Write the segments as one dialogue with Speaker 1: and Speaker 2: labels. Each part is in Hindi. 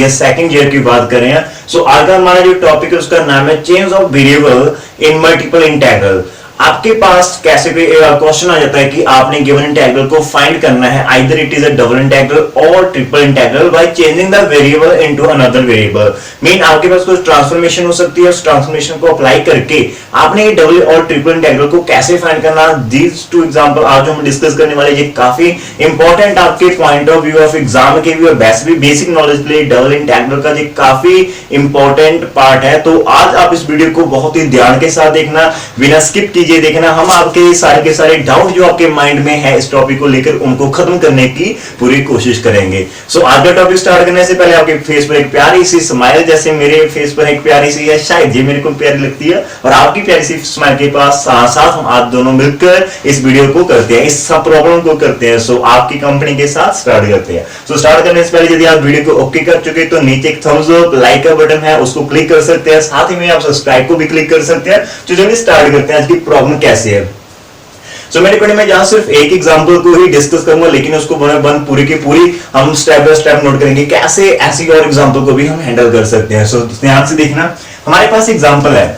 Speaker 1: ये सेकंड ईयर की बात करें। सो आज का हमारा जो टॉपिक है उसका नाम है change of variable in multiple integral. आपके पास कैसे भी क्वेश्चन आ जाता है कि आपने गिवन इंटीग्रल को फाइंड करना है, either it is a double integral और triple integral by changing the variable into another variable. Mean आपके पास कुछ ट्रांसफॉर्मेशन हो सकती है, उस ट्रांसफॉर्मेशन को अप्लाई करके आपने ये डबल और ट्रिपल इंटीग्रल को कैसे फाइंड करना, दीज टू एग्जांपल आज हम डिस्कस करने वाले। ये काफी इंपॉर्टेंट आपके point of view of exam के व्यू वैसे भी बेसिक नॉलेज के लिए डबल इंटीग्रल का ये काफी इंपॉर्टेंट पार्ट है। तो आज आप इस वीडियो को बहुत ही ध्यान के साथ देखना, बिना स्किप कीजिए देखना। हम आपके सारे के सारे डाउट जो आपके माइंड में है इस टॉपिक को लेकर उनको खत्म करने की पूरी कोशिश करेंगे। सो आज का टॉपिक स्टार्ट करने से पहले आपके फेस पर एक प्यारी सी स्माइल, जैसे मेरे फेस पर एक प्यारी सी है, शायद ये मेरे को प्यारी लगती है और आपकी प्यारी सी स्माइल के पास साथ हम आप दोनों मिलकर इस वीडियो को करते हैं, इस सब प्रॉब्लम को करते हैं। सो आपकी कंपनी के साथ स्टार्ट करते हैं। सो स्टार्ट करने से पहले यदि आप वीडियो को ओके कर चुके तो नीचे एक थम्स अप लाइक का बटन है उसको क्लिक कर सकते हैं, साथ ही में आप सब्सक्राइब को भी क्लिक कर सकते हैं। तो चलिए स्टार्ट करते हैं आज की प्रॉब्लम कैसे है। सो मेरे वीडियो में जहां सिर्फ एक एग्जांपल को ही डिस्कस करूंगा, लेकिन उसको बन पूरी की पूरी हम स्टेप बाय स्टेप नोट करेंगे कैसे ऐसी और एग्जांपल को भी हम हैंडल कर सकते हैं। सो ध्यान से देखना, हमारे पास एग्जांपल है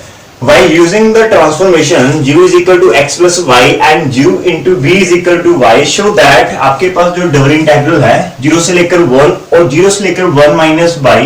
Speaker 1: while using the transformation u is equal to x plus y and u into v is equal to y, show that आपके पास जो डबल इंटीग्रल है 0 से लेकर 1 और 0 से लेकर 1 minus y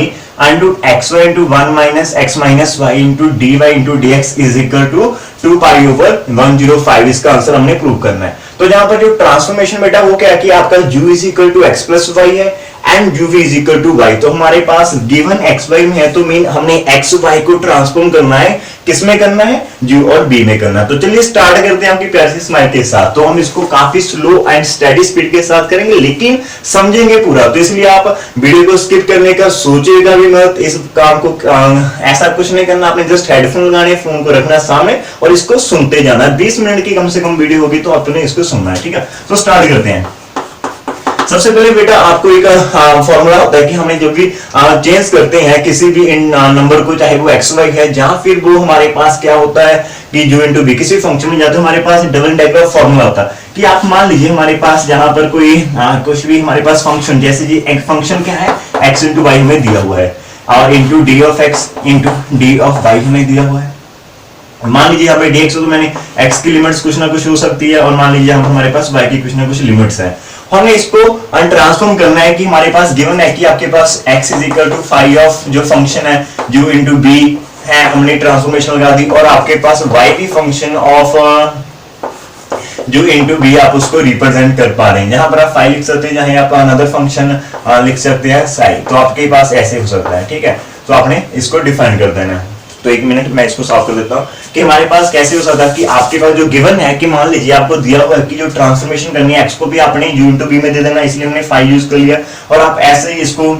Speaker 1: into xy into 1 minus x minus y into dy into dx is equal to 2 pi over 105। इसका आंसर हमने प्रूव करना है। तो जहां पर जो ट्रांसफॉर्मेशन बेटा वो क्या है कि आपका u is equal to x plus y है and uv is equal to y। तो हमारे पास गिवन xy में है तो मीन हमने xy को ट्रांसफॉर्म करना है, किसमें करना है, u और b में करना है। तो चलिए स्टार्ट करते हैं आपकी प्यारी सी स्माइल के साथ। तो हम इसको काफी स्लो एंड स्टेडी स्पीड के साथ करेंगे लेकिन समझेंगे पूरा, तो इसलिए आप वीडियो को स्किप करने का सोचिएगा भी मत। इस काम को ऐसा कुछ नहीं करना, आपने जस्ट हेडफोन लगाने, फोन को रखना सामने और इसको सुनते जाना। 20 मिनट की कम से कम वीडियो होगी तो आपने इसको सुनना है, ठीक है। तो स्टार्ट करते हैं। सबसे पहले बेटा आपको एक फॉर्मूला होता है कि हमें जो भी चेंज करते हैं किसी भी इन नंबर को, चाहे वो एक्स वाई है, जहां फिर वो हमारे पास क्या होता है कि जो इंटू बी किसी फंक्शन में जाते हैं, हमारे पास डबल इंटीग्रल फॉर्मूला होता है कि आप मान लीजिए हमारे पास जहां पर कोई कुछ भी हमारे पास फंक्शन, जैसे जी एक फंक्शन क्या है एक्स इंटू वाई हमें दिया हुआ है और into D of x into D of Y हमें दिया हुआ है। मान लीजिए यहाँ पे dx हो तो मैंने x की लिमिट्स कुछ ना कुछ हो सकती है और मान लीजिए हमारे पास y की कुछ ना कुछ लिमिट्स है। हमें इसको ट्रांसफॉर्म करना है कि हमारे पास गिवन है कि आपके पास x is equal to phi of जो फंक्शन है u इंटू बी है, हमने ट्रांसफॉर्मेशन लगा दी, और आपके पास y की फंक्शन ऑफ जो इंटू बी आप उसको रिप्रेजेंट कर पा रहे हैं। जहां पर आप फाई लिख सकते हैं, जहां आप अनदर फंक्शन लिख सकते हैं साई, तो आपके पास ऐसे हो सकता है, ठीक है। तो आपने इसको डिफाइन कर देना है। तो एक मिनट मैं इसको सॉल्व कर देता हूं कि हमारे पास कैसे हो सकता है कि आपके पास जो गिवन है कि मान लीजिए आपको दिया हुआ है कि जो ट्रांसफॉर्मेशन करनी है x को भी आपने u into b में दे देना, इसलिए हमने फाई यूज कर लिया और आप ऐसे ही इसको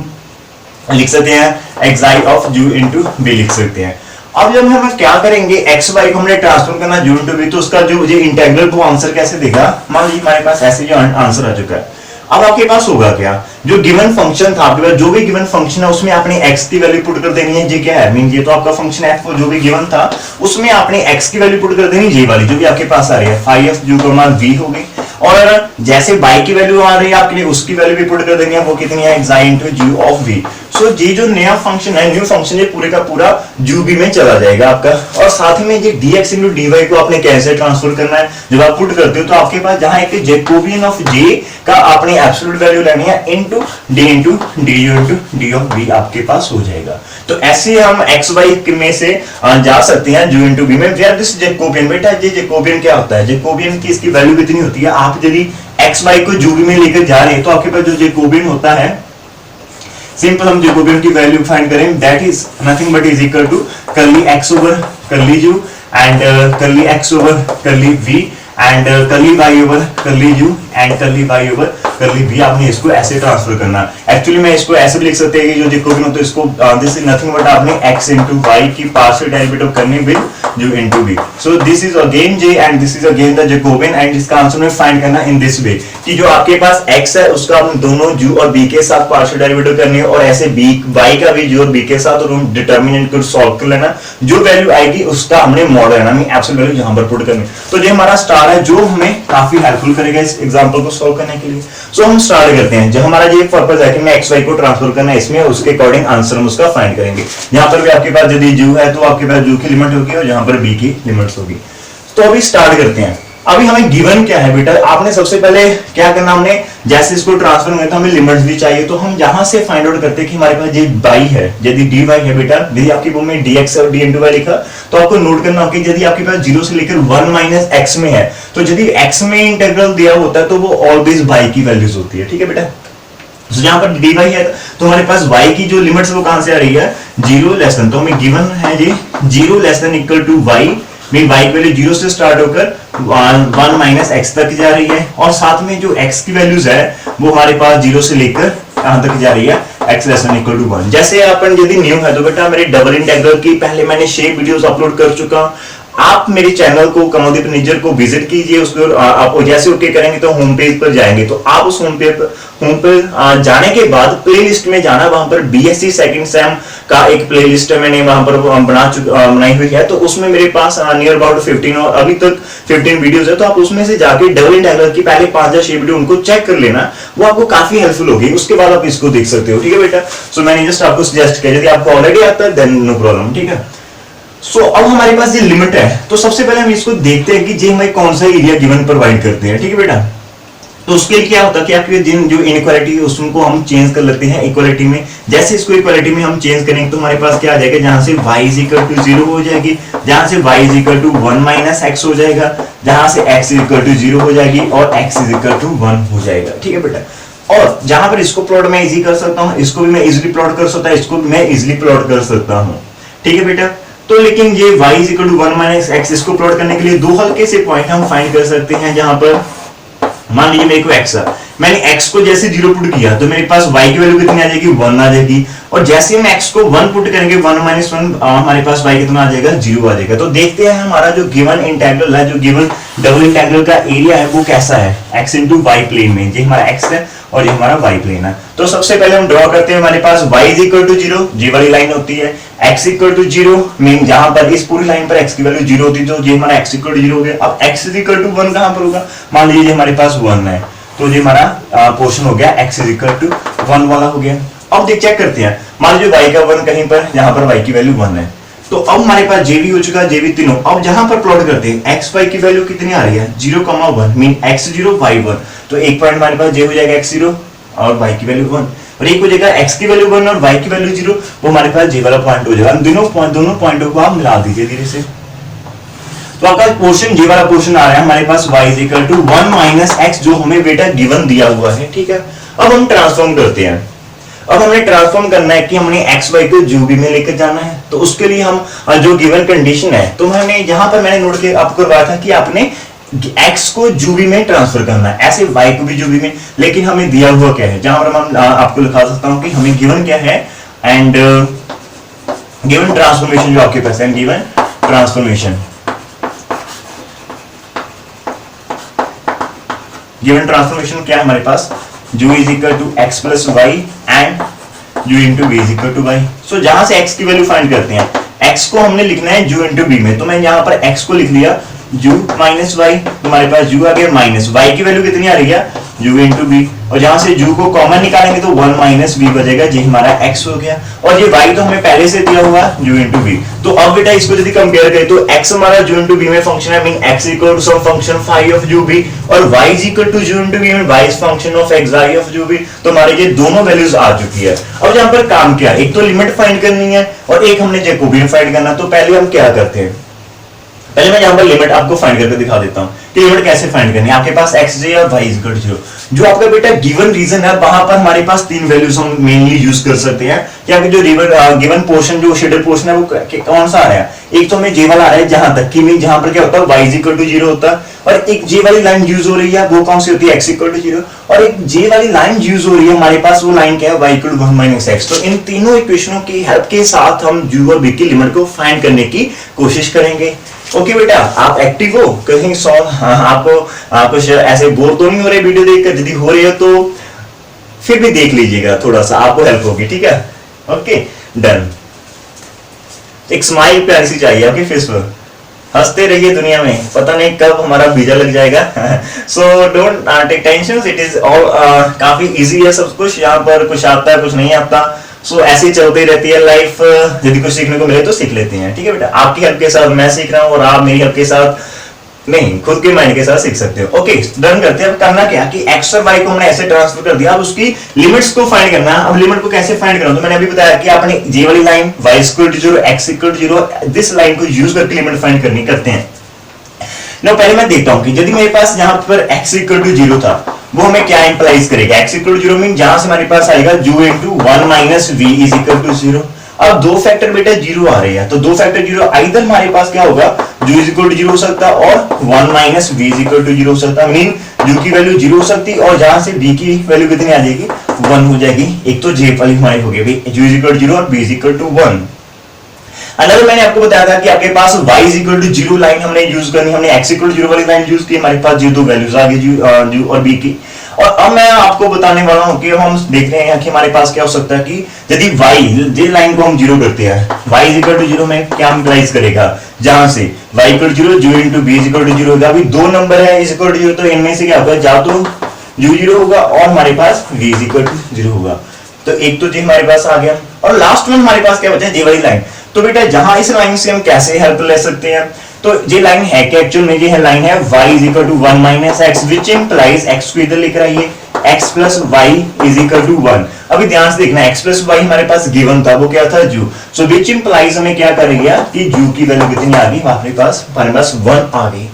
Speaker 1: लिख सकते हैं xi of u into b लिख सकते हैं। अब जब हम क्या करेंगे x y को हमने ट्रांसफॉर्म करना u into b, तो उसका जो इंटीग्रल वो आंसर कैसे देगा, मान लीजिए हमारे पास ऐसे जो आंसर आ चुका है। अब आपके पास होगा क्या, जो गिवन फंक्शन था आपके पास, जो भी गिवन फंक्शन है उसमें आपने x की वैल्यू पुट कर देनी है। ये क्या है, मीन ये तो आपका फंक्शन f जो भी गिवन था उसमें आपने x की वैल्यू पुट कर देनी, ये वाली जो भी आपके पास आ रही है फाई ऑफ u का मान v हो गई, और जैसे y की वैल्यू आ रही है आपके लिए उसकी वैल्यू भी पुट कर देनी है, वो कितनी है xi into g of v। सो ये जो नया फंक्शन है, न्यू फंक्शन, ये पूरे का पूरा uv में चला जाएगा आपका, और साथ ही में ये dx into dy को आपने कैसे ट्रांसफर करना है, जब आप पुट करते हो तो आपके पास जहां एक जैकोबियन ऑफ j का आपने एब्सोल्यूट वैल्यू लेनी है into d into du into d of v आपके पास हो जाएगा। तो ऐसे हम x y में से जा सकते हैं u into b में। वेयर दिस जैकोबियन, बेटा ये जैकोबियन क्या होता है, जैकोबियन की इसकी वैल्यू कितनी होती है, आप यदि x y को u v में लेकर जा रहे हैं तो आपके पास जो जैकोबियन होता है, सिंपल हम जैकोबियन की वैल्यू फाइंड करें, that is nothing but is equal to curly x over curly u and curly x over curly v and curly y over curly u and curly y over curly v। आपने इसको ऐसे ट्रांसफर करना। एक्चुअली मैं इसको ऐसे भी लिख सकते हैं कि जो जैकोबियन होता है इसको दिस इज नथिंग बट आपने x into y की पार्शियल डेरिवेटिव करनी with u into v। So this is again j and this is again the Jacobian, and इसका आंसर में फाइंड करना इन दिस वे कि जो आपके पास x है उसका हम दोनों u और b के साथ पार्शियल डेरिवेटिव करनी है, और ऐसे b y का भी u और b के साथ, और डिटरमिनेंट को सॉल्व कर लेना, जो वैल्यू आएगी उसका हमने मॉडल लेना, एब्सोल्यूट वैल्यू यहां पर पुट करनी। तो ये हमारा स्टार है जो हमें काफी हेल्पफुल करेगा इस एग्जांपल को सॉल्व करने के लिए। सो हम स्टार्ट करते हैं। जब हमारा ये पर्पस है कि मैं एक्स वाई को ट्रांसफर करना है इसमें, उसके अकॉर्डिंग आंसर हम उसका फाइंड करेंगे। जहां पर भी आपके पास यदि जू है तो आपके पास जू की लिमिट होगी और जहां पर बी की लिमिट्स होगी। तो अभी स्टार्ट करते हैं। अभी हमें गिवन क्या है बेटा, आपने सबसे पहले क्या करना, हमने जैसे इसको ट्रांसफर करना तो हमें लिमिट्स भी चाहिए, तो हम यहां से फाइंड आउट करते हैं कि हमारे पास ये y है, यदि dy है बेटा, यदि आपकी बुक में dx और d into y लिखा तो आपको नोट करना होगा कि यदि आपके पास 0 से लेकर 1 माइनस x में है, तो यदि x में इंटीग्रल दिया होता है तो वो ऑलवेज y की वैल्यूज होती है, ठीक है बेटा। तो जहां पर dy है तो हमारे पास y की जो लिमिट्स वो कहां से आ रही है, 0 लेस देन, तो हमें गिवन है जी 0 less than equal to y में y की वैल्यू 0 से स्टार्ट होकर 1 माइनस x तक जा रही है, और साथ में जो x की वैल्यूज है वो हमारे पास 0 से लेकर कहां तक जा रही है, x less than equal to 1। जैसे अपन यदि न्यू है तो बेटा मेरे डबल इंटीग्रल की पहले मैंने 6 वीडियोस अपलोड कर चुका हूं। आप मेरे चैनल को कमोदीप निज्जर को विजिट कीजिए, उसको आप जैसे ओके करेंगे तो होम पेज पर जाएंगे, तो आप उस होम पर जाने के बाद प्लेलिस्ट में जाना, वहां पर बीएससी सेकंड सेम का एक प्लेलिस्ट मैंने वहां पर बनाई हुई है, तो उसमें मेरे पास नियर अबाउट 15 और अभी तक 15 वीडियोस है, तो आप उसमें से जाके डबल इंटीग्रल की पहले 5 या 6 वीडियो उनको चेक कर लेना, वो आपको काफी हेल्पफुल होगी। उसके बाद आप इसको देख सकते हो, ठीक है बेटा। सो मैंने जस्ट आपको सजेस्ट किया, यदि आपको ऑलरेडी आता है देन नो प्रॉब्लम, ठीक है। सो अब हमारे पास ये लिमिट है, तो सबसे पहले हम इसको देखते हैं कि जी हमें कौन सा एरिया गिवन प्रोवाइड करते हैं, ठीक है बेटा। तो उसके लिए क्या होता है कि आपकी जिन जो इनइक्वालिटी है उसको हम चेंज कर लेते हैं इक्वालिटी में। जैसे इसको इक्वालिटी में हम चेंज करेंगे तो हमारे पास क्या आ जाएगा, जहां से y इज इक्वल टू 0 हो जाएगी, जहां से y is equal to 1 minus x हो जाएगा, जहां से x इज इक्वल टू 0 हो जाएगी और x इज इक्वल टू 1 हो जाएगा, ठीक है बेटा। और जहां पर इसको प्लॉट मैं इजी कर सकता हूं, इसको भी मैं इजीली प्लॉट कर सकता हूं, इसको भी मैं इजीली प्लॉट कर सकता हूं, ठीक है बेटा। तो लेकिन ये y is equal to 1 minus x, इसको प्लॉट करने के लिए दो हल्के से पॉइंट हम फाइंड कर सकते हैं। जहां पर मान लीजिए मेरे को x है, मैंने x को जैसे 0 पुट किया तो मेरे पास y की वैल्यू कितनी आ जाएगी, 1 आ जाएगी, और जैसे हम x को 1 पुट करेंगे 1 माइनस 1 हमारे पास y कितना आ जाएगा, 0 आ जाएगा। तो देखते हैं हमारा जो गिवन इंटीग्रल है, जो गिवन डबल इंटीग्रल का एरिया है वो कैसा है, x इंटू y प्लेन में। ये हमारा x है और ये हमारा y प्लेन है। तो सबसे पहले हम ड्रॉ करते हैं, हमारे पास y इज इक्वल टू 0, ये वाली लाइन होती है, x इक्वल टू 0 मीन जहां पर इस पूरी लाइन पर x की वैल्यू 0 होती है, तो ये हमारा x इक्वल टू 0 हो गया। अब x इज इक्वल टू 1 कहां पर होगा, मान लीजिए हमारे पास 1 है, तो ये हमारा पोर्शन हो गया x इज इक्वल टू 1 वाला हो गया। अब देख चेक करते हैं, मान लीजिए y का 1 कहीं पर, जहां पर y की वैल्यू 1 है, तो अब हमारे पास जे भी हो चुका, जे भी तीनों। अब जहां पर प्लॉट करते हैं x y की वैल्यू कितनी आ रही है, 0,1 मीन x 0 y 1, तो एक पॉइंट हमारे पास जे हो जाएगा x 0 और y की वैल्यू 1, और एक हो जाएगा x की वैल्यू 1 और y की वैल्यू 0, वो हमारे पास जे वाला पॉइंट हो जाएगा। दोनों पॉइंटों को आप मिला दीजिए धीरे से, तो आपका पोर्शन जे वाला पोर्शन आ रहा है हमारे पास y is equal to 1 minus x, जो हमें बेटा गिवन दिया हुआ है, ठीक है। अब हम ट्रांसफॉर्म करते हैं। अब हमें ट्रांसफॉर्म करना है कि हमने x y को जू बी में लेकर जाना है, तो उसके लिए हम जो गिवन कंडीशन है, तो मैंने यहां पर मैंने नोट के आपको करवाया था कि आपने x को जू बी में ट्रांसफर करना है, ऐसे y को भी जू बी में। लेकिन हमें दिया हुआ क्या है, जहां पर मैं आपको लिखा सकता हूं कि हमें गिवन क्या है, एंड गिवन ट्रांसफॉर्मेशन जो आपके पास है, गिवन ट्रांसफॉर्मेशन, गिवन ट्रांसफॉर्मेशन क्या है हमारे पास, u is equal to x plus y and u into v is equal to y. So जहां से x की वैल्यू फाइंड करते हैं, x को हमने लिखना है u इंटू बी में, तो मैं यहां पर x को लिख लिया u माइनस वाई, हमारे पास u आ गया माइनस y की वैल्यू कितनी आ रही है, u इंटू बी, और जहां से u को कॉमन निकालेंगे तो 1 माइनस b बचेगा, ये हमारा x हो गया, और ये y तो हमें पहले से दिया हुआ u इंटू बी। तो अब बेटा इसको यदि कंपेयर करें तो x हमारा u इंटू बी में फंक्शन है, mean x equal to some function phi of u b, और y is equal to u into B में y is function of x i of u b। तो हमारे ये दोनों वैल्यूज आ चुकी है। अब यहाँ पर काम क्या है, एक तो लिमिट फाइंड करनी है और एक हमने जैकोबियन फाइंड करना। तो पहले हम क्या करते हैं, पहले मैं यहाँ पर लिमिट आपको फाइंड करके दिखा देता हूँ कि लिमिट कैसे फाइंड करनी है। आपके पास एक्स जे और वाई इज इक्वल टू 0, जो आपका बेटा गिवन रीजन है वहां पर हमारे पास तीन वैल्यूज हम मेनली यूज कर सकते हैं। क्या जो गिवन पोर्शन जो शेडेड पोर्शन है वो कौन सा आ रहा है, एक तो हमें जे वाला आ रहा है जहां तक कि मीन जहां पर क्या होता है वाई इज इक्वल टू 0 होता है, और एक जे वाली लाइन यूज हो रही है वो कौन सी होती है, एक्स इक्वल टू 0, और एक जे वाली लाइन यूज हो रही है हमारे पास, वो लाइन क्या है, Y equal to 1 minus X. तो इन तीनों इक्वेशनों की हेल्प के साथ हम यू और बी की लिमिट को फाइंड करने की कोशिश करेंगे। ओके बेटा, आप एक्टिव हो कहीं आपको ऐसे बोर तो नहीं हो रहे वीडियो देखकर, यदि हो रही हो तो फिर भी देख लीजिएगा, थोड़ा सा आपको हेल्प होगी, ठीक है। ओके डन, एक स्माइल प्यारी सी चाहिए आपके फेस पर, हंसते रहिए दुनिया में, पता नहीं कब हमारा वीजा लग जाएगा। So don't take tension, it is all काफी इजी है सब कुछ, यहाँ पर कुछ आता है कुछ नहीं आता। सो ऐसी चलती रहती है लाइफ, यदि कुछ सीखने को मिले तो सीख लेते हैं, ठीक है बेटा। आपकी हेल्प के साथ मैं सीख रहा हूँ और आप मेरी हेल्प के साथ नहीं, खुद के माइंड के साथ सीख सकते हो। ओके, डन करते हैं। अब करना क्या कि एक्स और वाई को हमने ऐसे ट्रांसफर कर दिया, अब उसकी लिमिट्स को फाइंड करना है। अब लिमिट को कैसे फाइंड करना, तो मैंने अभी बताया कि आपने जे वाली line y equal to 0 x equal to 0 this line को यूज करके लिमिट फाइंड करनी करते हैं। नो, पहले मैं देखता हूं कि यदि मेरे पास जहां पर x इक्वल टू 0 था वो हमें क्या इंप्लाइज करेगा। x इक्वल टू 0 मीन जहां से हमारे पास आएगा u into 1 minus v is equal to 0। अब दो फैक्टर बेटा 0 आ रहे हैं, तो दो फैक्टर 0 आइदर हमारे पास क्या होगा, u इज इक्वल टू 0 हो सकता है और 1 minus v is equal to 0 हो सकता है। मीन u की वैल्यू 0 हो सकती है और जहां से v की वैल्यू कितनी आ जाएगी, 1 हो जाएगी। एक तो j वाली हमारी हो गई u इज इक्वल टू 0 और v is equal to 1। Another मैंने आपको बताया था कि आपके पास y is equal to 0 line हमने यूज करनी, हमने x इक्वल टू 0 वाली लाइन यूज की, हमारे पास जो दो वैल्यूज आ गई u और v की। और अब मैं आपको बताने वाला हूं कि हम देख रहे हैं कि हमारे पास क्या हो सकता है कि यदि y जे लाइन को हम 0 करते हैं, y इज इक्वल टू 0 में क्या इंप्लाइज करेगा, जहां से y equal to 0 u into v is equal to 0 होगा। अभी दो नंबर है इज इक्वल टू 0, तो इनमें से क्या होगा, या तो u 0 होगा और हमारे पास v इज इक्वल टू 0 होगा। तो एक तो j हमारे पास आ गया और लास्ट में हमारे पास क्या बचा है, j वाली लाइन। तो बेटा जहां इस लाइन से हम कैसे हेल्प ले सकते हैं, तो ये लाइन है कि एक्चुअल में ये लाइन है y is equal to 1 minus x which implies x को इधर लिख रही है x plus y is equal to 1। अभी ध्यान से देखना, x प्लस y हमारे पास गिवन था, वो क्या था, u। सो विच इंप्लाइज हमें क्या करेगा कि u की वैल्यू कितनी आ गई, हमारे पास 1 आ गई।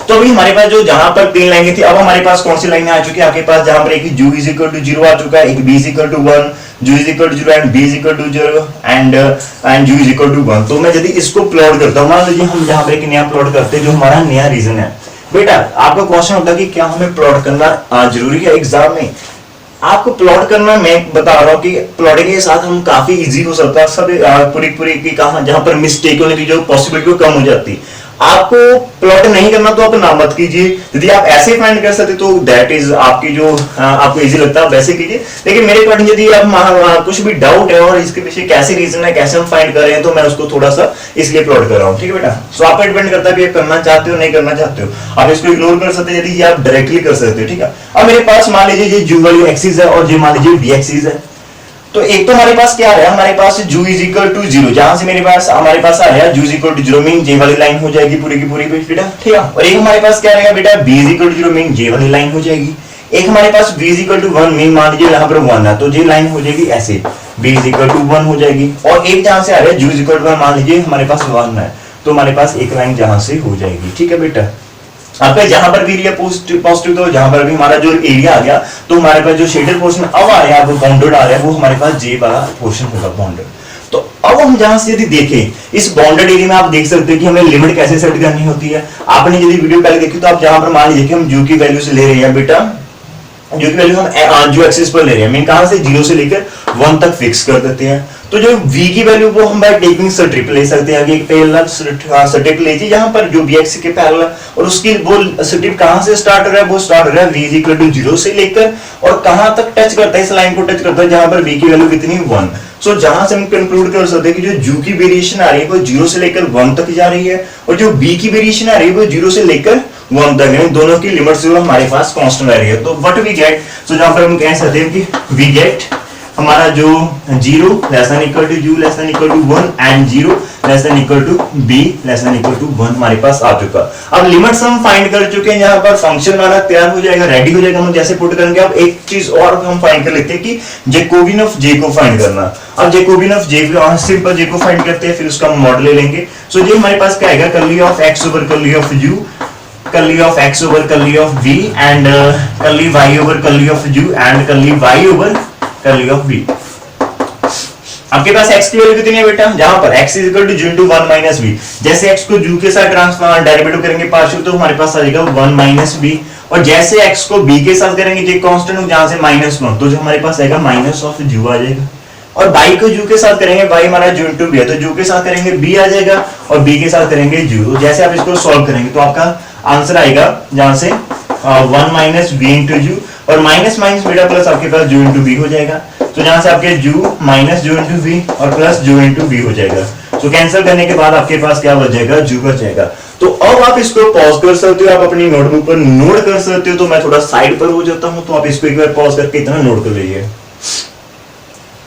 Speaker 1: तो अभी हमारे पास जो जहां पर तीन लाइनें थी, अब हमारे पास कौन सी लाइनें आ चुकी है, आपके पास जहां पर एक u इज इक्वल टू 0 आ चुका है, एक v is equal to 1, u is equal to 0 and v is equal to 0 and u is equal to 1। तो मैं यदि इसको प्लॉट करता हूं, मान लीजिए हम जहां पर एक नया प्लॉट करते हैं, जो हमारा नया रीजन है। बेटा आपका क्वेश्चन होता है कि क्या हमें प्लॉट करना जरूरी है एग्जाम में। आपको प्लॉट करना, मैं बता रहा हूं कि प्लॉटिंग के साथ हम काफी इजी हो सकता है, सब पूरी की कहां जहां पर मिस्टेक होने की जो पॉसिबिलिटी कम हो जाती। आपको प्लॉट नहीं करना तो आप ना मत कीजिए, यदि आप ऐसे फाइंड कर सकते तो दैट इज आपकी जो आपको इजी लगता है वैसे कीजिए। लेकिन मेरे अकॉर्डिंग यदि आप कुछ भी डाउट है और इसके पीछे कैसे रीजन है, कैसे हम फाइंड कर रहे हैं, तो मैं उसको थोड़ा सा इसलिए प्लॉट कर रहा हूँ, ठीक है बेटा। सो आप पे डिपेंड करता है कि आप करना चाहते हो नहीं करना चाहते हो, आप इसको इग्नोर कर सकते हो, यदि आप डायरेक्टली कर सकते हो, ठीक है। अब मेरे पास मान लीजिए ये u वाली एक्सिस है और ये मान लीजिए v एक्सिस है। तो एक तो हमारे पास क्या आ रहा है, हमारे पास u इज इक्वल टू 0, जहां से हमारे पास आ रहा है u is equal to 0 mean j वाली लाइन हो जाएगी पूरी की पूरी बेटा, ठीक है। और एक हमारे पास क्या रहेगा बेटा, b is equal to 0 mean j वाली लाइन हो जाएगी। एक हमारे पास v is equal to 1 mean मान लीजिए यहां पर 1 है, तो j लाइन हो जाएगी ऐसे, b इज इक्वल टू 1 हो जाएगी। और एक जहां से आ रहा है u इज इक्वल टू 1, मान लीजिए हमारे पास 1 है, तो हमारे पास एक लाइन जहां से हो जाएगी, ठीक है बेटा। आपका जहां पर भी एरिया पॉजिटिव, तो जहां पर भी हमारा जो एरिया आ गया, तो हमारे पास जो शेडेड पोर्शन अब आ रहा है, वो बाउंडेड आ रहा है, वो हमारे पास जे वाला पोर्शन होगा बाउंडेड। तो अब हम जहां से यदि देखें इस बाउंडेड एरिया में, आप देख सकते हैं कि हमें लिमिट कैसे सेट करनी होती है। आपने यदि वीडियो पहले देखी तो आप जहां पर मान लीजिए कि हम u की वैल्यू से ले रहे हैं बेटा, जो की वैल्यू हम जो एक्सिस पर ले रहे हैं, मीन कहां से 0 से लेकर 1 तक फिक्स कर देते हैं। तो जो v की वैल्यू वो हम बाय टेकिंग स्ट्रिप ले सकते हैं, एक पैरेलल स्ट्रिप लीजिए जहां पर जो vx के पैरेलल, और उसकी वो स्ट्रिप कहां से स्टार्ट हो रहा है, वो स्टार्ट हो रहा है v इज इक्वल टू 0 से लेकर और कहां तक टच करता है, इस लाइन को टच करता है जहां पर v की वैल्यू कितनी 1। सो जहां से हम कंक्लूड कर सकते हैं कि जो u की वेरिएशन आ रही है वो 0 से लेकर 1 तक जा रही है, और जो v की वेरिएशन आ रही है वो 0 से लेकर 1 तक है, दोनों की लिमिट्स जो हमारे पास कांस्टेंट रह रही है। तो व्हाट वी गेट, सो जहां पर हम कह सकते हैं कि वी गेट हमारा जो 0 less than equal to u less than equal to 1 and 0 less than equal to b less than equal to 1 हमारे पास आ चुका। अब लिमिट्स हम फाइंड कर चुके हैं, यहाँ पर फंक्शन हमारा तैयार हो जाएगा, रेडी हो जाएगा, हम जैसे पुट करेंगे। अब एक चीज और हम फाइंड कर लेते हैं कि जैकोबियन ऑफ j को फाइंड करना। अब Jacobian of j simple j को फाइंड करते हैं, फिर उसका मॉडल ले लेंगे। सो ये हमारे पास क्या आएगा, curly of x over curly of u, curly of x over curly of v and curly y over curly of u and curly y over curly of v। आपके पास x की वैल्यू कितनी है बेटा, जहां पर x is equal to ju into 1 minus v, जैसे x को u के साथ ट्रांसफॉर्म डेरिवेटिव करेंगे पार्शियल, तो हमारे पास आ जाएगा 1 minus v, और जैसे x को b के साथ करेंगे जो कांस्टेंट जहां से -1, तो जो हमारे पास आएगा माइनस ऑफ ju आ जाएगा। और y को u के साथ करेंगे, y हमारा ju into b है, तो ju के साथ करेंगे b आ जाएगा और b के साथ करेंगे ju। तो जैसे आप इसको सॉल्व करेंगे तो आपका आंसर आएगा जहां से 1 minus v into ju, और माइनस माइनस बेटा प्लस आपके पास ju into v हो जाएगा। तो जहां से आपके ju minus ju into v और प्लस ju into v हो जाएगा। तो तो कैंसिल करने के बाद आपके पास क्या बच जाएगा, जू बच जाएगा। तो अब आप इसको पॉज कर सकते हो, आप अपनी नोटबुक पर नोट कर सकते हो। तो मैं थोड़ा साइड पर हो जाता हूं, तो आप इसको एक बार पॉज करके इतना नोट कर लीजिए।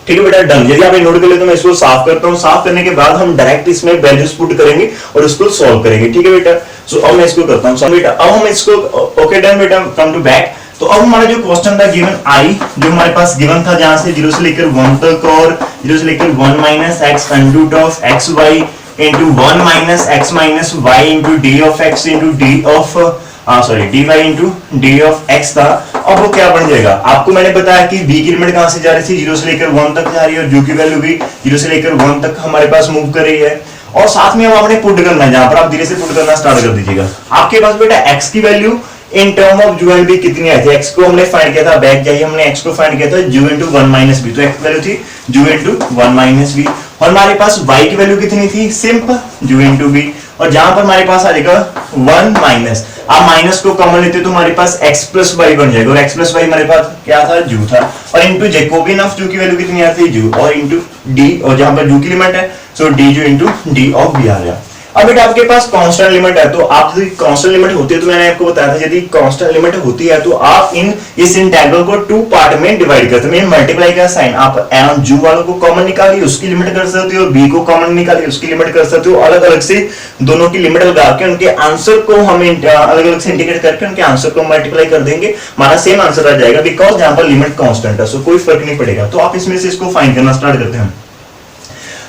Speaker 1: ठीक है बेटा, डन। यदि आप नोट कर ले तो मैं इसको साफ करता हूं। साफ करने के बाद हम डायरेक्ट इसमें वैल्यूज पुट करेंगे और इसको सॉल्व करेंगे। ठीक है बेटा, सो अब मैं इसको करता हूं बेटा। अब हम इसको ओके डन बेटा, कम टू बैक। तो अब हमारा जो क्वेश्चन था गिवन आई, जो हमारे पास गिवन था जहां से 0 से लेकर 1 तक और 0 से लेकर 1 minus x under root of x y into 1 minus x minus y into D of x into D of d y into D of x था। अब वो क्या बन जाएगा, आपको मैंने बताया कि b की लिमिट कहां से जा रही थी, 0 से लेकर 1 तक जा रही है और u की वैल्यू भी 0 से लेकर 1 तक हमारे पास मूव कर रही है। और साथ में हम आपने पुट करना है, जहां पर आप धीरे से पुट करना स्टार्ट कर दीजिएगा। आपके पास बेटा x की value in term of u and v कितनी आई थी, x को हमने फाइंड किया था, बैक जाइए, हमने x को फाइंड किया था u इंटू 1 माइनस b। तो x वैल्यू थी u इंटू 1 माइनस b। और हमारे पास y की वैल्यू कितनी थी, सिंपल u इंटू b। और जहां पर हमारे पास आ जाएगा 1 माइनस, आप माइनस को कॉमन लेते तो हमारे पास x प्लस वाई बन जाएगा। और x प्लस वाई हमारे पास क्या था, जू था। और इंटू जैकोबियन ऑफ जू की वैल्यू कितनी आती है, जू। और इंटू डी, और जहां पर जू की लिमिट है सो डी जू इंटू डी ऑफ बी आ गया। अब बेटा आपके पास कांस्टेंट लिमिट है, तो आप यदि कांस्टेंट लिमिट होती है, तो मैंने आपको बताया था यदि कांस्टेंट लिमिट होती है तो आप इस इंटीग्रल को 2 पार्ट में डिवाइड करते हैं। मल्टीप्लाई का साइन, आप जू वालों को कॉमन निकालिए, उसकी लिमिट कर सकते हो, बी को कॉमन निकालिए, उसकी लिमिट कर सकते हो। अलग अलग से दोनों की लिमिट लगा के उनके आंसर को हम अलग अलग से इंटीग्रेट करके उनके आंसर को मल्टीप्लाई कर देंगे, हमारा सेम आंसर आ जाएगा, बिकॉज यहाँ पर लिमिट कांस्टेंट है, सो कोई फर्क नहीं पड़ेगा। तो आप इसमें से इसको फाइंड करना स्टार्ट करते हैं।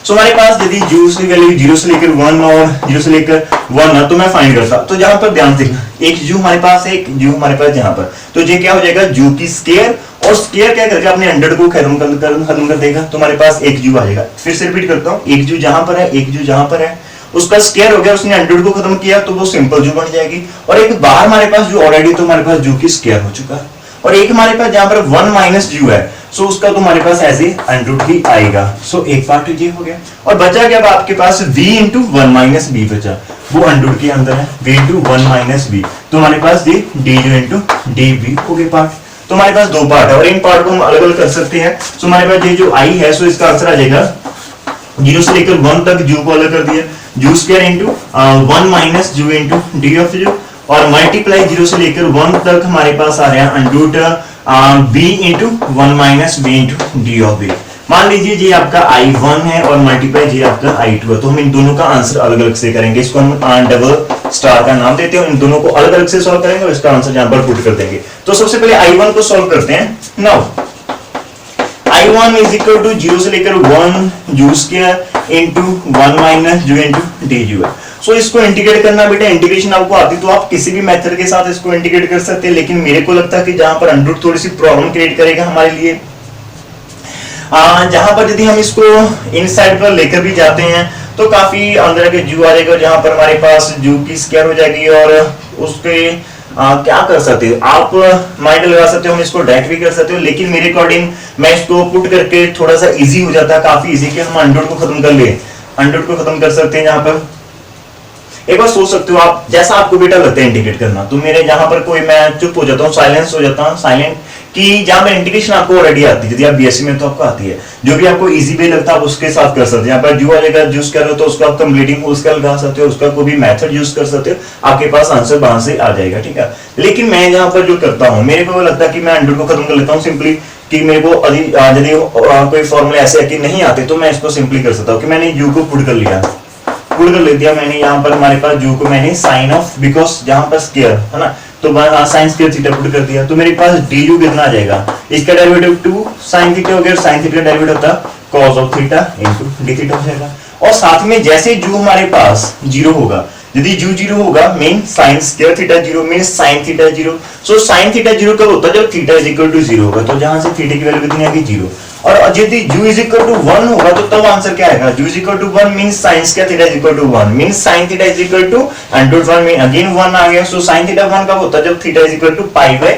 Speaker 1: सो हमारे पास यदि जू की वैल्यू 0 से लेकर 1 और 0 से लेकर 1 है, तो मैं फाइंड करता। तो जहां पर ध्यान देखना, एक जू हमारे पास है, एक जू हमारे पास जहां पर, तो ये क्या हो जाएगा, जू की स्क्वायर। और स्क्वायर क्या करके आपने 100 को खत्म कर देगा, तो हमारे पास एक जू आ जाएगा। फिर से रिपीट करता हूं, एक जू जहां पर है, एक जू जहां पर है, उसका स्क्वायर हो गया, उसने 100 को खत्म किया तो वो सिंपल जू बन जाएगी। और एक बाहर हमारे पास जू ऑलरेडी, तो हमारे पास जू की स्क्वायर हो चुका है। और एक हमारे पास जहां पर 1 माइनस जू है, सो उसका तो हमारे पास ऐसे अंडर ही आएगा। सो एक पार्ट ये हो गया। और बचा क्या आपके पास v इंटू 1 माइनस बी बचा, वो अंडर के अंदर है, v इंटू 1 माइनस बी। तो हमारे पास ये डी जो इंटू डी बी हो गए पार्ट। तो हमारे पास 2 पार्ट है और इन पार्ट को हम अलग अलग कर सकते हैं। सो हमारे पास ये जो आई है, सो इसका आंसर आ जाएगा 0 से लेकर 1 तक जू को अलग कर दिया, जू स्क्वायर इंटू 1 माइनस जू इंटू डी ऑफ जू। और मल्टीप्लाई 0 से लेकर 1 तक हमारे पास आ रहा है under b into 1 minus b into D of b. मान लीजिए ये आपका I1 है और मल्टीप्लाई ये आपका I2 है, तो हम इन दोनों का आंसर अलग अलग से करेंगे। इसको हम डबल स्टार का नाम देते हैं, इन दोनों को अलग अलग से सॉल्व करेंगे और इसका आंसर यहां पर पुट कर देंगे। तो सबसे पहले I1 को सॉल्व करते हैं। Now I1 is equal to 0 से लेकर 1 जू स्क्वायर इंटू 1 माइनस जू इंटू डी जू है। सो इसको इंटीग्रेट करना बेटा, इंटीग्रेशन आपको आती तो आप किसी भी मेथड के साथ इसको इंटीग्रेट कर सकते हैं, लेकिन मेरे को लगता है कि जहां पर अंडर थोड़ी सी प्रॉब्लम क्रिएट करेगा हमारे लिए। जहां पर यदि हम इसको इन साइड पर लेकर भी जाते हैं तो काफी अंदर के जू आ जाएगा, जहां पर हमारे पास जू की स्क्वायर हो जाएगी। और उसके क्या कर सकते हो आप, माइंड लगा सकते हो, हम इसको डायरेक्ट भी कर सकते हो, लेकिन मेरे अकॉर्डिंग मैं इसको पुट करके थोड़ा सा इजी हो जाता है, काफी इजी कि हम 100 को खत्म कर ले, 100 को खत्म कर सकते हैं। यहाँ पर एक बार सोच सकते हो आप, जैसा आपको बेटा लगता है इंटीग्रेट करना, तो मेरे जहां पर कोई मैं चुप हो जाता हूँ, साइलेंस हो जाता हूँ, साइलेंट, कि जहां पर इंटीग्रेशन आपको ऑलरेडी आती है, यदि आप बीएससी में तो आपको आती है, जो भी आपको इजी वे लगता है आप उसके साथ कर सकते हैं। यहाँ पर जू वाले यूज कर रहे हो तो उसको आप कंप्लीटिंग उसका लगा सकते हो, उसका कोई भी मेथड यूज कर सकते हो, आपके पास आंसर वहां से आ जाएगा। ठीक है, लेकिन मैं यहाँ पर जो करता हूँ, मेरे को लगता है कि मैं 100 को खत्म कर लेता हूँ सिंपली, कि मेरे को यदि कोई फॉर्मूला ऐसे है कि नहीं आते तो मैं इसको सिंपली कर सकता हूँ कि मैंने यू को पुट कर लिया, पुट कर ले दिया मैंने। यहाँ पर हमारे पास जू को मैंने साइन ऑफ, बिकॉज जहां पर स्क्वायर है ना, तो साइन स्क्वायर थीटा पुट कर दिया, तो मेरे पास डी यू कितना आ जाएगा, इसका डेरिवेटिव 2 sin थीटा हो गया, sin थीटा डेरिवेटिव होता cos of theta into d theta हो जाएगा। और साथ में जैसे जू हमारे पास 0 होगा, यदि जू 0 होगा mean sin square theta 0 mean sin theta 0। सो sin थीटा 0 कब होता है, जब थीटा इज इक्वल टू 0 होगा, तो जहां से थीटा की वैल्यू कितनी आएगी 0। और यदि जू इज इक्वल टू 1 होगा तो तब आंसर क्या आएगा, जू is equal to 1 mean sin square theta is equal to 1 mean sin theta is equal to √1 mean again 1 आ गया। सो sin थीटा 1 कब होता है, जब थीटा इज इक्वल टू π/2।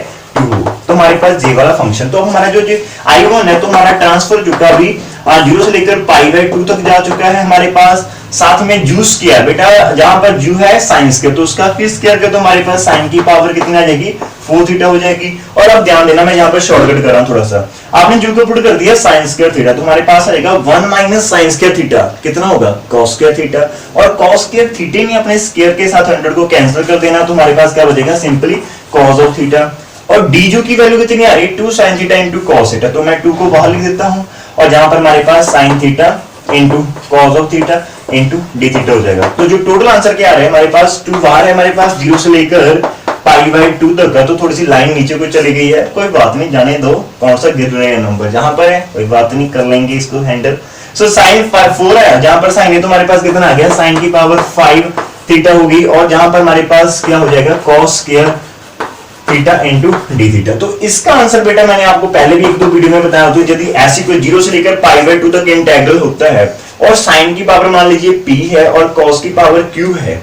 Speaker 1: तो हमारे पास जे वाला फंक्शन, तो हमारा जो I1 है तो हमारा ट्रांसफर जो का भी जीरो से लेकर पाई बाई 2 तक जा चुका है हमारे पास। साथ में जू स्क्वायर बेटा, जहां पर जू है साइन स्क्वायर, तो उसका फिर स्क्वायर कर तो हमारे पास साइन की पावर कितनी आ जाएगी 4 थीटा हो जाएगी। और अब ध्यान देना, मैं यहाँ पर शॉर्टकट कर रहा हूँ थोड़ा सा। आपने जू को पुट कर दिया साइन स्क्वायर थीटा, तो हमारे पास आएगा 1 माइनस साइन स्क्वायर थीटा, कितना होगा कॉस स्क्वायर थीटा। और कॉस स्क्वायर थीटे में अपने स्क्वायर के साथ 100 को कैंसिल कर देना, तो हमारे पास क्या बचेगा सिंपली कॉस ऑफ थीटा। और डी जो की वैल्यू कितनी आ रही है 2 sin theta into cos theta, तो मैं 2 को बाहर लिख देता हूं और जहां पर हमारे पास sin theta into cos of theta into D theta हो जाएगा। तो जो टोटल आंसर क्या आ रहा है हमारे पास 2 बाहर है हमारे पास 0 से लेकर पाई बाई 2 तक का, तो थोड़ी सी लाइन नीचे को चली गई है, कोई बात नहीं, जाने दो। कौन सा गिर रहे हैं नंबर जहां पर है, कोई बात नहीं, कर लेंगे इसको हैंडल। सो sin 4 है, जहां पर sin है तो हमारे पास कितना आ गया sin की पावर 5 थीटा होगी, और जहां पर हमारे पास क्या हो जाएगा cos square theta into D theta. तो इसका आंसर बेटा मैंने आपको पहले भी 1-2 वीडियो में बताया था, यदि ऐसी कोई 0 से लेकर पाई बाई 2 तक इंटीग्रल होता है और साइन की पावर मान लीजिए p है और कॉस की पावर q है,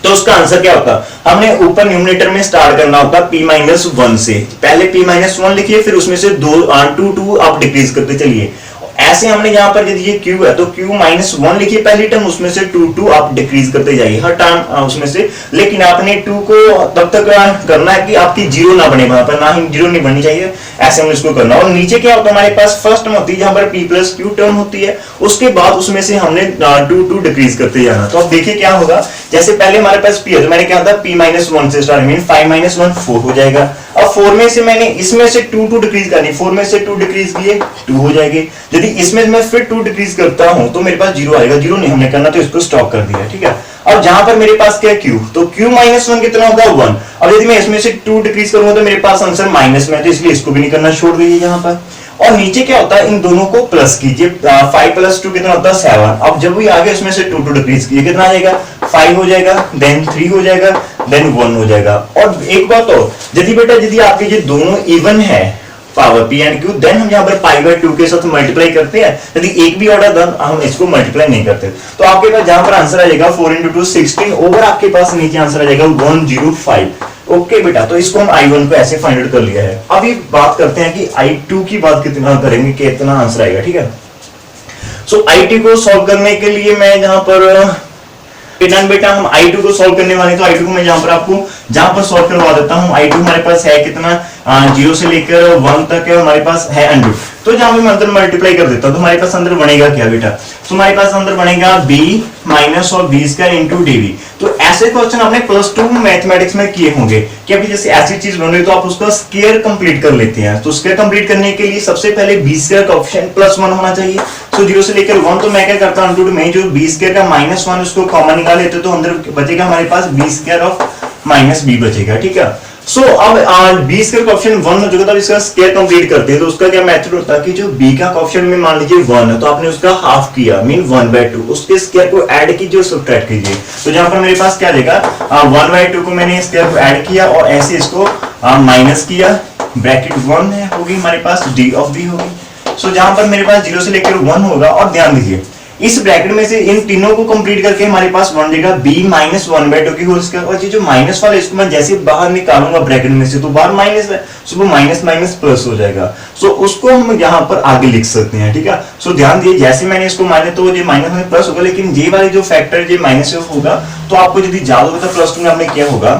Speaker 1: तो उसका आंसर क्या होता? हमने ऊपर न्यूमरेटर में स्टार्ट करना होता p-1 से। पहले p-1 लिखिए, फिर उसमें से 2 आप डिक्रीज करते चलिए। ऐसे हमने यहाँ पर यदि ये q है तो q-1 लिखिए पहली टर्म, उसमें से 2 आप डिक्रीज करते जाइए हर टर्म उसमें से। लेकिन आपने 2 को तब तक करना है कि आपकी जीरो ना बने, वहां पर ना ही जीरो नहीं बननी चाहिए, ऐसे हमने इसको करना। और नीचे क्या होता है हमारे पास फर्स्ट टर्म होती है जहां पर p प्लस q टर्म होती है, उसके बाद उसमें से हमने 2 डिक्रीज करते जाना। तो अब देखिए क्या होगा, जैसे पहले हमारे पास p है तो मैंने क्या था p-1 से स्टार्ट, मीन 5-1 4 हो जाएगा। अब 4 में से मैंने इसमें से 2 डिक्रीज करनी, 4 में से 2 डिक्रीज किए 2 हो जाएंगे। यदि इसमें मैं फिर 2 डिक्रीज करता हूं तो मेरे पास 0 आएगा, 0 नहीं हमने करना तो इसको स्टॉप कर दिया, ठीक है। अब जहां पर मेरे पास क्या q, तो q-1 कितना होगा 1। अब यदि मैं इसमें से 2 डिक्रीज करूंगा तो मेरे पास आंसर माइनस में, तो इसलिए इसको भी नहीं करना, छोड़ दीजिए यहां पर। और नीचे क्या होता है, इन दोनों को प्लस कीजिए, 5 प्लस 2 कितना होता है 7। अब जब भी आगे इसमें से 2 डिक्रीज कीजिए कितना आ जाएगा 5 हो जाएगा, देन 3 हो जाएगा, देन 1 हो जाएगा। और एक बात और, यदि बेटा यदि आपके ये दोनों इवन है power p and q, then हम यहाँ पर पाई बाई 2 के साथ मल्टीप्लाई करते हैं। यदि एक भी ऑर्डर देन हम इसको मल्टीप्लाई नहीं करते, तो आपके पास जहां पर आंसर आ जाएगा 4 × 2 16 ओवर, आपके पास नीचे आंसर आ जाएगा 105। ओके बेटा, तो इसको हम I1 को ऐसे फाइंड आउट कर लिया है। अभी बात करते हैं कि I2 की बात कितना करेंगे, कितना आंसर आएगा, ठीक है। सो I2 को सॉल्व करने के लिए मैं जहां पर बेटा हम I2 को सॉल्व करने वाले, तो I2 को मैं जहां पर आपको जहां पर सॉल्व करवा देता हूं। I2 हमारे पास है कितना 0 से लेकर 1 तक है हमारे पास है अंडर, तो जहां पे मैं अंदर मल्टीप्लाई कर देता हूं तो हमारे पास अंदर बनेगा क्या बेटा, तो हमारे पास अंदर बनेगा b माइनस और b स्क्वायर इंटू dv। तो ऐसे क्वेश्चन आपने +2 मैथमेटिक्स में किए होंगे कि अभी जैसे ऐसी चीज बन रही तो आप उसका स्क्वायर कंप्लीट कर लेते हैं। तो स्क्वायर कंप्लीट करने के लिए सबसे पहले b स्क्वायर का ऑप्शन +1 होना चाहिए। तो 0 से लेकर 1, तो मैं क्या करता हूं अंडर में जो b स्क्वायर का -1 उसको कॉमन निकाल लेते, तो अंदर बचेगा हमारे पास b स्क्वायर ऑफ -b बचेगा, ठीक है। सो अब b स्क्वायर का ऑप्शन 1 हो चुका, तब इसका स्क्वायर कंप्लीट करते हैं। तो उसका क्या मेथड होता है कि जो b का ऑप्शन में मान लीजिए 1 है तो आपने उसका हाफ किया, मीन 1/2, उसके स्क्वायर को ऐड कीजिए और सब्ट्रैक्ट कीजिए। तो जहां पर मेरे पास क्या देगा 1/2 को मैंने स्क्वायर को ऐड किया और ऐसे इसको माइनस किया, ब्रैकेट 1 है होगी हमारे पास d ऑफ b होगी। सो जहां पर मेरे पास 0 से लेकर 1 होगा, और ध्यान दीजिए इस ब्रैकेट में से इन तीनों को कंप्लीट करके हमारे पास बन जाएगा b -1/2 की होल स्क्वायर। और ये जो माइनस वाला इसको मैं जैसे बाहर निकालूंगा ब्रैकेट में से तो बाहर माइनस है, सो वो माइनस माइनस प्लस हो जाएगा। सो उसको हम यहाँ पर आगे लिख सकते हैं, ठीक है। सो ध्यान दिए जैसे मैंने इसको माने तो ये माइनस में प्लस होगा, लेकिन ये वाले जो फैक्टर ये माइनस होगा, तो आपको यदि याद होगा तो +2 में आपने क्या होगा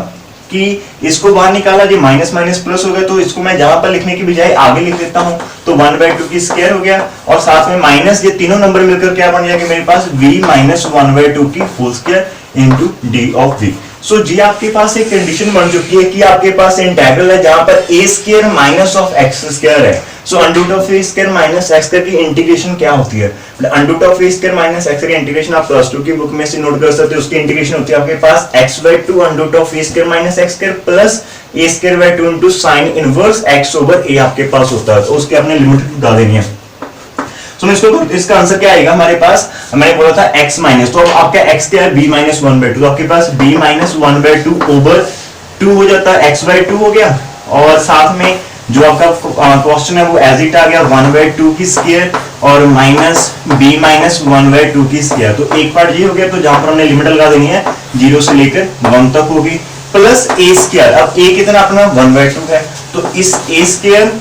Speaker 1: कि इसको बाहर निकाला, जो माइनस माइनस प्लस हो गया, तो इसको मैं जहां पर लिखने की बजाय आगे लिख देता हूं, तो 1/2 की स्क्वायर हो गया और साथ में माइनस, ये तीनों नंबर मिलकर क्या बन जाएगा मेरे पास b -1/2 की whole square into d of v। So जी आपके पास एक कंडीशन बन चुकी है कि आपके पास इंटीग्रल है जहां पर a square minus of x square है। So under of a square minus x square की इंटीग्रेशन क्या होती है, under of a square minus x की इंटीग्रेशन आप +2 की बुक में से नोट कर सकते हो। उसकी इंटीग्रेशन होती है आपके पास x/2 under of a square minus x square plus a square 2 into sin inverse x over a आपके पास होता है। तो उसके अपने लिमिट डाल देनी है। तो इसका आंसर क्या आएगा हमारे पास, मैंने बोला था x माइनस, तो आपका x क्या है b -1/2, तो आपके पास b -1/2 ओवर 2 हो जाता है, x/2 हो गया। और साथ में जो आपका क्वेश्चन है वो एज इट आ गया 1/2 की स्क्वायर और माइनस b -1/2 की स्क्वायर। तो एक पार्ट ये हो गया, तो जहां पर हमने लिमिट लगा देनी है 0 से लेकर 1 तक होगी, प्लस a स्क्वायर। अब a कितना अपना 1/2 है, तो इस a स्क्वायर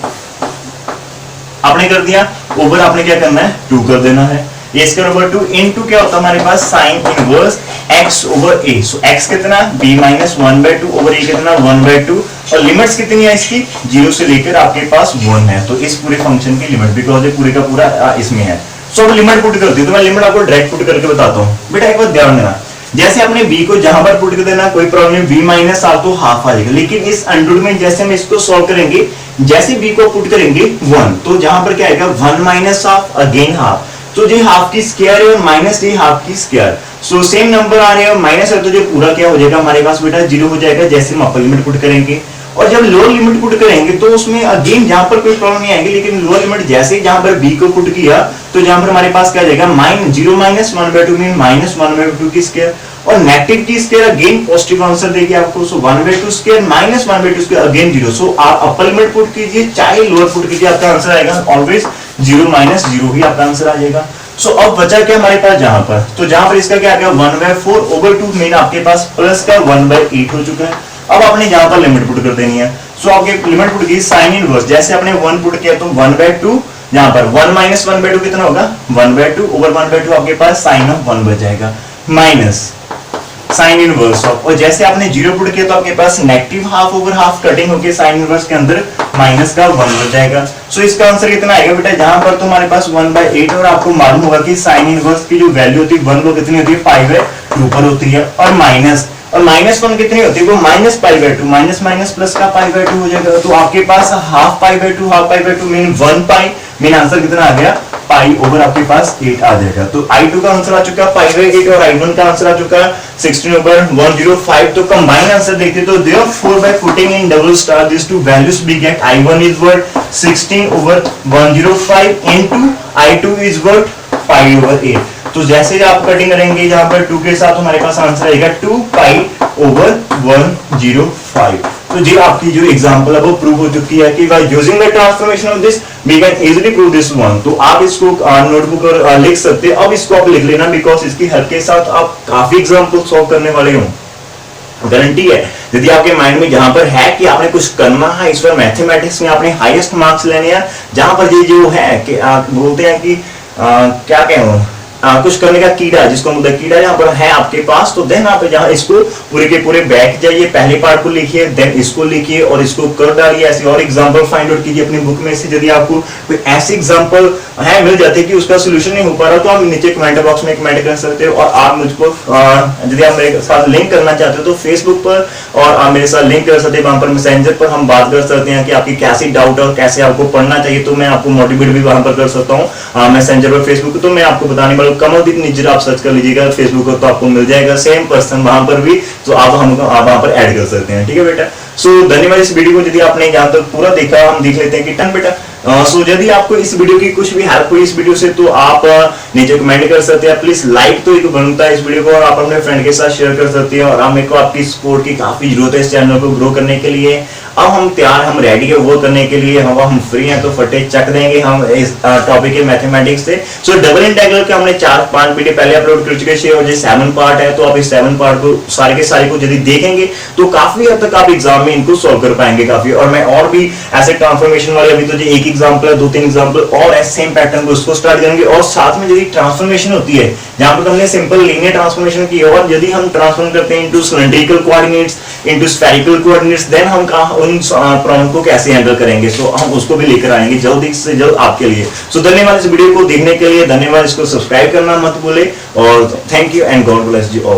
Speaker 1: आपने कर दिया ओवर आपने क्या करना है 2 कर देना है, ए स्क्वायर ओवर 2 इनटू क्या होता है हमारे पास sine inverse x over a। So x कितना b माइनस 1/2 ओवर a कितना 1/2 और लिमिट्स कितनी है इसकी 0 से लेकर आपके पास 1 है। तो इस पूरे फंक्शन की लिमिट बिकॉज ये पूरे का पूरा इसमें है। सो अब लिमिट पुट करती हूँ, तो मैं लिमिट आपको डायरेक्ट पुट करके बताता हूँ। बेटा एक बात ध्यान देना, जैसे आपने b को जहां पर पुट कर देना कोई प्रॉब्लम नहीं, b माइनस हाफ तो हाफ आ जाएगा, लेकिन इस अंडर में जैसे हम इसको सॉल्व करेंगे, जैसे b को पुट करेंगे 1 तो जहां पर क्या आएगा 1 माइनस हाफ अगेन हाफ, तो जो हाफ की स्क्वायर है और माइनस ये हाफ की स्क्वायर, सो सेम नंबर आ रहे हैं और माइनस है तो जो पूरा क्या हो जाएगा हमारे पास बेटा 0 हो जाएगा जैसे हम अपर लिमिट पुट करेंगे। और जब लोअर लिमिट पुट करेंगे तो उसमें अगेन जहां पर कोई प्रॉब्लम नहीं आएगी, लेकिन लोअर लिमिट जैसे ही जहां पर b को पुट किया तो जहां पर हमारे पास क्या आ जाएगा 0 माइनस 1/2 मीन माइनस 1/2 की स्क्वायर और नेगेटिव की स्क्वायर अगेन पॉजिटिव आंसर देगी आपको। सो 1/2 स्क्वायर माइनस 1/2 स्क्वायर अगेन 0। सो आप अपर लिमिट पुट कीजिए चाहे लोअर पुट कीजिए, आपका आंसर आएगा ऑलवेज 0 माइनस 0 ही आपका आंसर आ जाएगा। सो अब बचा क्या हमारे पास जहां पर, तो जहां पर इसका क्या आ गया 1/4 ओवर 2 मीन आपके पास प्लस का 1/8 हो चुका है। अब आपने जहां पर लिमिट पुट कर देनी है, सो आपके लिमिट पुट की साइन इनवर्स जैसे आपने 1 पुट किया तो 1/2, जहां पर 1 माइनस 1/2 कितना होगा 1/2 ओवर 1/2 आपके पास साइन ऑफ 1 बच जाएगा माइनस साइन इनवर्स ऑफ, और जैसे आपने 0 पुट किया तो आपके पास negative half over half cutting होकर साइन इनवर्स के अंदर माइनस का 1 बच जाएगा। सो इसका आंसर कितना आएगा बेटा, जहां पर तो हमारे पास 1/8 और आपको मालूम होगा कि साइन इनवर्स की जो वैल्यू होती है 1 वो कितनी होती है 5/2 पर होती है, और -1 कितनी होती है वो -π/2, माइनस माइनस प्लस का π/2 हो जाएगा। तो आपके पास हाफ π/2 मीन 1 पाई, मीन आंसर कितना आ गया पाई ओवर आपके पास 8 आ जाएगा। तो I2 का आंसर आ चुका है π/8 और I1 का आंसर आ चुका है 16 ओवर 105। तो कंबाइन आंसर देखते तो therefore by putting in double star these two values we get I1 is what 16 over 105 into I2 is what 5 over 8। तो जैसे आप कटिंग करेंगे जहां पर 2 के साथ हमारे पास आंसर आएगा 2 पाई ओवर 105। तो जी आपकी जो एग्जांपल है वो प्रूव हो चुकी है कि by using the transformation of this we can easily prove this one. तो आप इसको नोटबुक और लिख सकते हैं, अब इसको आप लिख लेना बिकॉज इसकी हेल्प के साथ आप काफी एग्जांपल सॉल्व करने वाले हो। गारंटी है यदि आपके माइंड में जहां पर है कि आपने कुछ करना है, इस बार मैथमेटिक्स में आपने हाईएस्ट मार्क्स लेने हैं, जहां पर ये जो है कि बोलते हैं कि क्या कहूं कुछ करने का कीड़ा, जिसको मुद्दा कीड़ा यहाँ पर है आपके पास, तो देन आप जहाँ इसको पूरे के पूरे बैठ जाइए, पहले पार्ट को लिखिए, देन इसको लिखिए और इसको कर डालिए। ऐसे और एग्जांपल फाइंड आउट कीजिए अपनी बुक में से। यदि आपको कोई ऐसे एग्जांपल है मिल जाते हैं कि उसका सोल्यूशन नहीं हो पा रहा, तो आप नीचे कमेंट बॉक्स में कमेंट कर सकते हो। और आप मुझको यदि आप मेरे साथ लिंक करना चाहते हो तो फेसबुक पर और आप मेरे साथ लिंक कर सकते हैं, वहां पर मैसेंजर पर हम बात कर सकते हैं कि आपकी कैसी डाउट और कैसे आपको पढ़ना चाहिए। तो मैं आपको मोटिवेट भी वहां पर कर सकता हूँ मैसेंजर पर, फेसबुक। तो मैं आपको बताने वाला हूँ, कमलदीप निज्जर आप सर्च कर लीजिएगा फेसबुक पर तो आपको मिल जाएगा सेम पर्सन वहां पर भी, तो आप वहां पर ऐड कर सकते हैं। ठीक है बेटा। सो धन्यवाद। इस वीडियो को यदि आपने यहाँ तक पूरा देखा, हम देख लेते हैं कि टन बेटा। सो यदि आपको इस वीडियो की कुछ भी हेल्प हुई इस वीडियो से तो आप नीचे कमेंट कर सकते हैं। प्लीज लाइक तो एक बनता है इस वीडियो को, और आप अपने फ्रेंड के साथ शेयर कर सकते हैं। और आप मेरे को आपकी सपोर्ट की काफी जरूरत है इस चैनल को ग्रो करने के लिए। अब हम तैयार, हम रेडी है वो करने के लिए, हम फ्री हैं तो फटे चक देंगे हम इस टॉपिक है मैथमेटिक्स से। सो डबल इंटीग्रल के हमने 4-5 वीडियो पहले अपलोड कर चुके हैं और ये 7 पार्ट है। तो आप इस 7 पार्ट को सारे के सारे को यदि देखेंगे तो काफी हद तक आप एग्जाम में इनको सॉल्व कर पाएंगे काफी। और मैं और भी ऐसे ट्रांसफॉर्मेशन वाले, अभी तो एक एग्जाम्पल है, 2-3 एग्जाम्पल और ऐसे सेम पैटर्न को उसको स्टार्ट करेंगे। और साथ में यदि ट्रांसफॉर्मेशन होती है जहां पर हमने सिंपल लीनियर ट्रांसफॉर्मेशन की, और यदि हम ट्रांसफॉर्म करते हैं into cylindrical coordinates, into spherical coordinates, then हम उन प्रॉब्लम को कैसे हैंडल करेंगे, सो हम उसको भी लेकर आएंगे जल्दी से जल्द आपके लिए। सो धन्यवाद इस वीडियो को देखने के लिए, धन्यवाद। इसको सब्सक्राइब करना मत भूले और thank you and God bless you all.